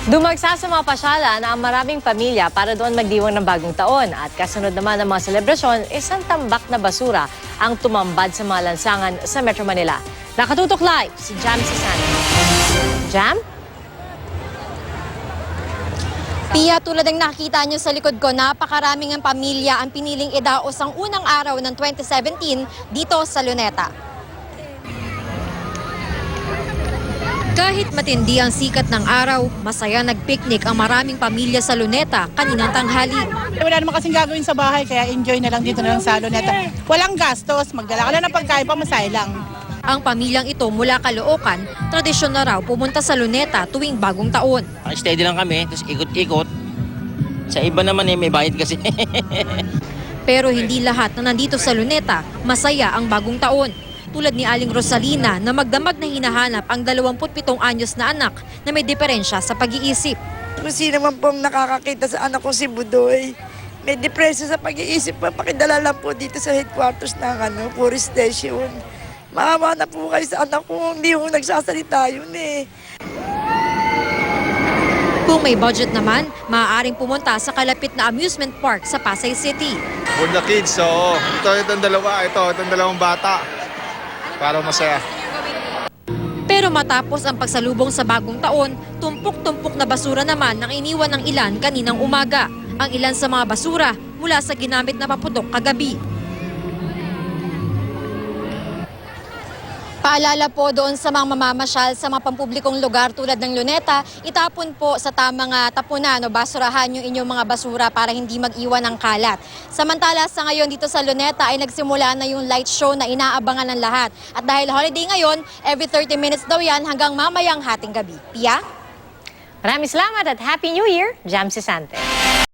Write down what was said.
Dumagsa sa mga pasyalan ang maraming pamilya para doon magdiwang ng bagong taon at kasunod naman ng mga selebrasyon, isang tambak na basura ang tumambad sa mga lansangan sa Metro Manila. Nakatutok live si Jam Sisani. Jam? Pia, tulad ng nakikita nyo sa likod ko, napakaraming ang pamilya ang piniling idaos ang unang araw ng 2017 dito sa Luneta. Kahit matindi ang sikat ng araw, masaya nagpiknik ang maraming pamilya sa Luneta kaninang tanghali. Wala naman kasing gagawin sa bahay, kaya enjoy na lang dito na lang sa Luneta. Walang gastos, magdala ka lang ng pagkain, pamasahe lang. Ang pamilyang ito mula Caloocan, tradisyon na raw pumunta sa Luneta tuwing bagong taon. Steady lang kami, tapos ikot-ikot. Sa iba naman may bayad kasi. Pero hindi lahat na nandito sa Luneta masaya ang bagong taon. Tulad ni Aling Rosalina na magdamag na hinahanap ang 27 anyos na anak na may diferensya sa pag-iisip. Kung sino man pong nakakakita sa anak ko si Budoy, may depresya sa pag-iisip, pakidala lang po dito sa headquarters ng Police Station. Maawa na po kayo sa anak ko, hindi po nagsasalita yun eh. Kung may budget naman, maaaring pumunta sa kalapit na amusement park sa Pasay City. For the kids, so itong dalawa, itong dalawang bata. Para masaya. Pero matapos ang pagsalubong sa bagong taon, tumpok-tumpok na basura naman ang iniwan ng ilan kaninang umaga. Ang ilan sa mga basura mula sa ginamit na paputok kagabi. Paalala po doon sa mga mamamasyal sa mga pampublikong lugar tulad ng Luneta, itapon po sa tamang tapunan o basurahan yung inyong mga basura para hindi mag-iwan ng kalat. Samantala sa ngayon dito sa Luneta ay nagsimula na yung light show na inaabangan ng lahat. At dahil holiday ngayon, every 30 minutes daw yan hanggang mamayang hating gabi. Pia? Maraming salamat at Happy New Year, Jam Sisante.